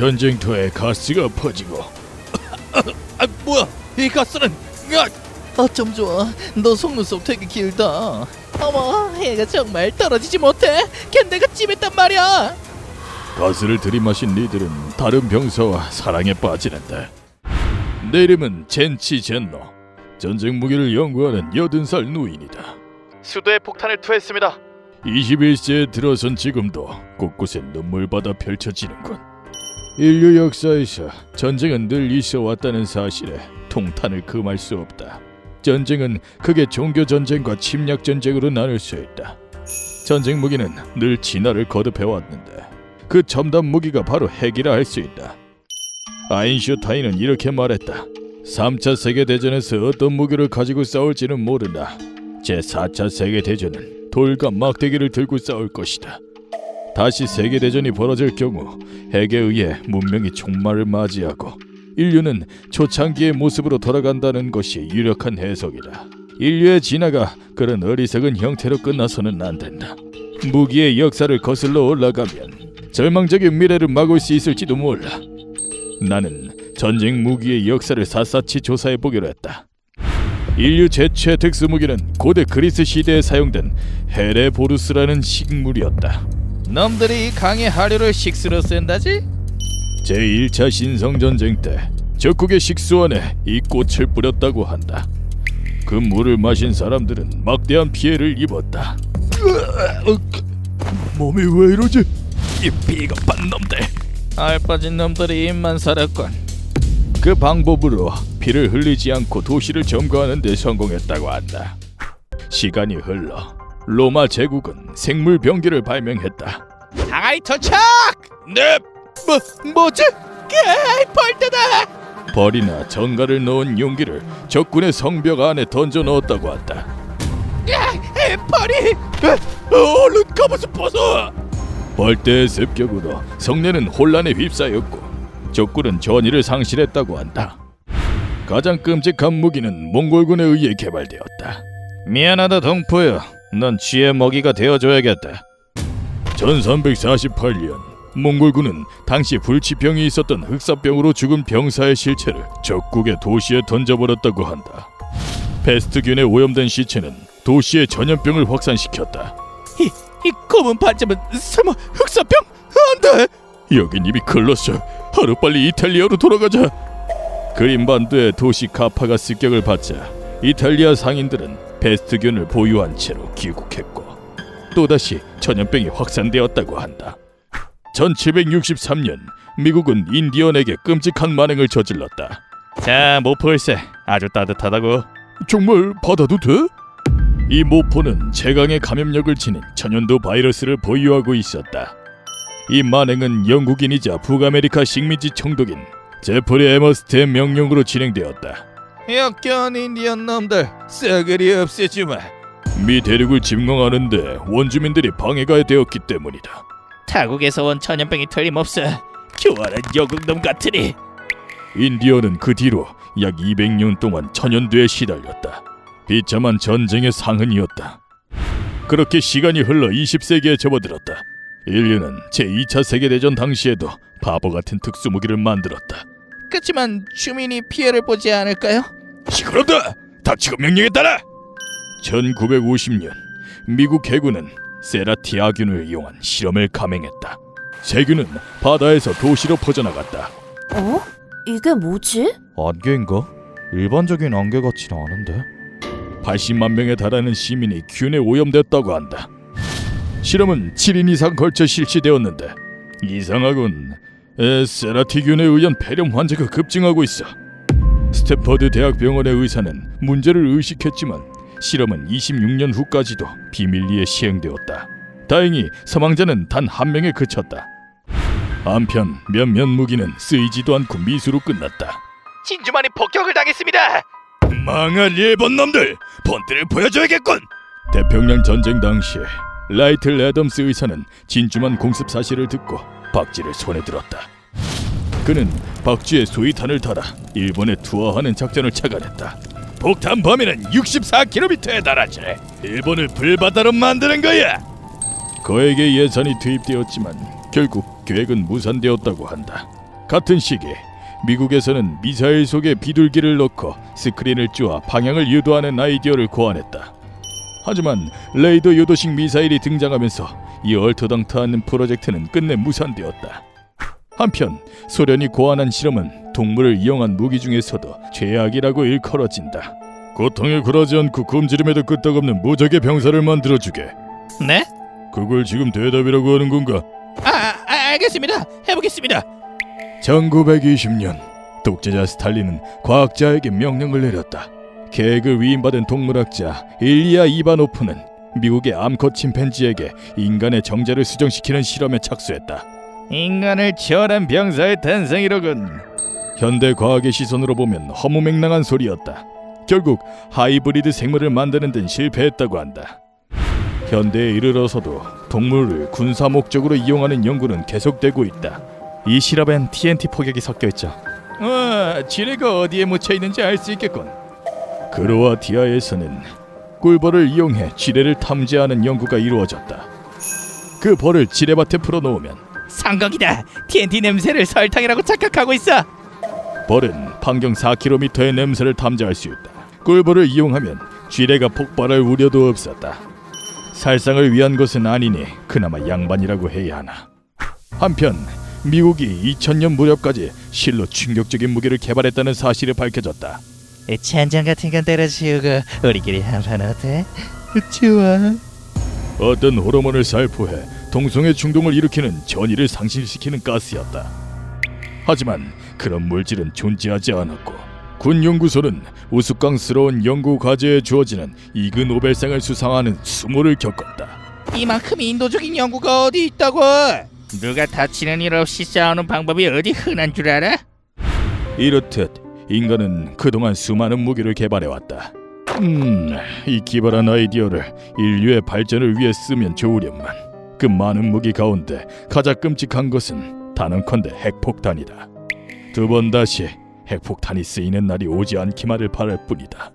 전쟁터에 가스가 퍼지고. 뭐야? 이 가스는? 어쩜 좋아. 너 속눈썹 되게 길다. 어머, 해가 정말 떨어지지 못해. 견내가 찜했단 말이야. 가스를 들이마신 니들은 다른 병사와 사랑에 빠지는데. 내 이름은 젠치 젠너. 전쟁 무기를 연구하는 80살 노인이다. 수도에 폭탄을 투했습니다. 21세에 들어선 지금도 곳곳에 눈물바다 펼쳐지는군. 인류 역사에서 전쟁은 늘 있어왔다는 사실에 통탄을 금할 수 없다. 전쟁은 크게 종교 전쟁과 침략 전쟁으로 나눌 수 있다. 전쟁 무기는 늘 진화를 거듭해왔는데 그 첨단 무기가 바로 핵이라 할 수 있다. 아인슈타인은 이렇게 말했다. 3차 세계대전에서 어떤 무기를 가지고 싸울지는 모른다. 제4차 세계대전은 돌과 막대기를 들고 싸울 것이다. 다시 세계대전이 벌어질 경우 핵에 의해 문명이 종말을 맞이하고 인류는 초창기의 모습으로 돌아간다는 것이 유력한 해석이다. 인류의 진화가 그런 어리석은 형태로 끝나서는 안 된다. 무기의 역사를 거슬러 올라가면 절망적인 미래를 막을 수 있을지도 몰라. 나는 전쟁 무기의 역사를 샅샅이 조사해보기로 했다. 인류 최초의 특수무기는 고대 그리스 시대에 사용된 헤레보루스라는 식물이었다. 놈들이 강의 하류를 식수로 쓴다지? 제1차 신성전쟁 때 적국의 식수 안에 이 꽃을 뿌렸다고 한다. 그 물을 마신 사람들은 막대한 피해를 입었다. 몸이 왜 이러지? 이 비겁한 놈들. 알빠진 놈들이 입만 살았군. 그 방법으로 피를 흘리지 않고 도시를 점거하는 데 성공했다고 한다. 시간이 흘러 로마 제국은 생물 병기를 발명했다. 항아리 도착! 네! 뭐지? 벌떼다! 벌이나 정갈을 넣은 용기를 적군의 성벽 안에 던져 넣었다고 한다. 벌이! 얼른 갑옷을 벗어! 벌떼의 습격으로 성내는 혼란에 휩싸였고 적군은 전의를 상실했다고 한다. 가장 끔찍한 무기는 몽골군에 의해 개발되었다. 미안하다 동포여. 넌 쥐의 먹이가 되어줘야겠다. 1348년 몽골군은 당시 불치병이 있었던 흑사병으로 죽은 병사의 실체를 적국의 도시에 던져버렸다고 한다. 페스트균에 오염된 시체는 도시의 전염병을 확산시켰다. 이 검은 반점은 설마 흑사병? 안 돼! 여긴 이미 글렀어. 하루빨리 이탈리아로 돌아가자. 그린반도의 도시 카파가 습격을 받자 이탈리아 상인들은 페스트균을 보유한 채로 귀국했고 또다시 전염병이 확산되었다고 한다. 1763년 미국은 인디언에게 끔찍한 만행을 저질렀다. 자, 모포일세 아주 따뜻하다고. 정말 받아도 돼? 이 모포는 최강의 감염력을 지닌 천연두 바이러스를 보유하고 있었다. 이 만행은 영국인이자 북아메리카 식민지 총독인 제프리 에머스트의 명령으로 진행되었다. 역겨운 인디언 놈들 싸그리 없애주마. 미 대륙을 침공하는데 원주민들이 방해가 되었기 때문이다. 타국에서 온 전염병이 틀림없어. 교활한 영국놈 같으니. 인디언은 그 뒤로 약 200년 동안 천연두에 시달렸다. 비참한 전쟁의 상흔이었다. 그렇게 시간이 흘러 20세기에 접어들었다. 인류는 제2차 세계대전 당시에도 바보 같은 특수무기를 만들었다. 그렇지만 주민이 피해를 보지 않을까요? 시끄럽다! 닥치고 명령에 따라! 1950년 미국 해군은 세라티아균을 이용한 실험을 감행했다. 세균은 바다에서 도시로 퍼져나갔다. 어? 이게 뭐지? 안개인가? 일반적인 안개 같지는 않은데. 80만 명에 달하는 시민이 균에 오염됐다고 한다. 실험은 7인 이상 걸쳐 실시되었는데 이상하군. 세라티균에 의한 폐렴 환자가 급증하고 있어. 스탠퍼드 대학병원의 의사는 문제를 의식했지만 실험은 26년 후까지도 비밀리에 시행되었다. 다행히 사망자는 단 한 명에 그쳤다. 한편 몇몇 무기는 쓰이지도 않고 미수로 끝났다. 진주만이 폭격을 당했습니다. 망할 일본 놈들! 본때를 보여줘야겠군! 태평양 전쟁 당시에 라이틀 애덤스 의사는 진주만 공습 사실을 듣고 박쥐를 손에 들었다. 그는 박쥐의 소위탄을 달아 일본에 투하하는 작전을 착안했다. 폭탄 범위는 64km에 달하지. 일본을 불바다로 만드는 거야. 그에게 예산이 투입되었지만 결국 계획은 무산되었다고 한다. 같은 시기 미국에서는 미사일 속에 비둘기를 넣고 스크린을 쪼아 방향을 유도하는 아이디어를 고안했다. 하지만 레이더 유도식 미사일이 등장하면서 이 얼토당토하는 프로젝트는 끝내 무산되었다. 한편 소련이 고안한 실험은 동물을 이용한 무기 중에서도 최악이라고 일컬어진다. 고통에 굴하지 않고 굶주림에도 끄떡없는 무적의 병사를 만들어주게. 네? 그걸 지금 대답이라고 하는 건가? 알겠습니다. 해보겠습니다. 1920년 독재자 스탈린은 과학자에게 명령을 내렸다. 계획을 위임받은 동물학자 일리아 이바노프는 미국의 암컷 침팬지에게 인간의 정자를 수정시키는 실험에 착수했다. 인간을 초월한 병사의 탄생이로군. 현대 과학의 시선으로 보면 허무맹랑한 소리였다. 결국 하이브리드 생물을 만드는 데는 실패했다고 한다. 현대에 이르러서도 동물을 군사 목적으로 이용하는 연구는 계속되고 있다. 이 시럽엔 TNT 폭격이 섞여 있죠. 지뢰가 어디에 묻혀 있는지 알 수 있겠군. 크로아티아에서는 꿀벌을 이용해 지뢰를 탐지하는 연구가 이루어졌다. 그 벌을 지뢰밭에 풀어놓으면 상각이다. TNT 냄새를 설탕이라고 착각하고 있어. 벌은 반경 4km의 냄새를 탐지할 수 있다. 꿀벌을 이용하면 지뢰가 폭발할 우려도 없었다. 살상을 위한 것은 아니니 그나마 양반이라고 해야 하나. 한편 미국이 2000년 무렵까지 실로 충격적인 무기를 개발했다는 사실이 밝혀졌다. 찬장 같은 건 때려치우고 우리끼리 한판 어때? 좋아. 어떤 호르몬을 살포해 동성애 충동을 일으키는 전이를 상실시키는 가스였다. 하지만 그런 물질은 존재하지 않았고 군 연구소는 우스꽝스러운 연구 과제에 주어지는 이그 노벨상을 수상하는 수모를 겪었다. 이만큼 인도적인 연구가 어디 있다고? 누가 다치는 일 없이 싸우는 방법이 어디 흔한 줄 알아? 이렇듯 인간은 그동안 수많은 무기를 개발해왔다. 이 기발한 아이디어를 인류의 발전을 위해 쓰면 좋으련만 그 많은 무기 가운데 가장 끔찍한 것은 단언컨대 핵폭탄이다. 두 번 다시 핵폭탄이 쓰이는 날이 오지 않기만을 바랄 뿐이다.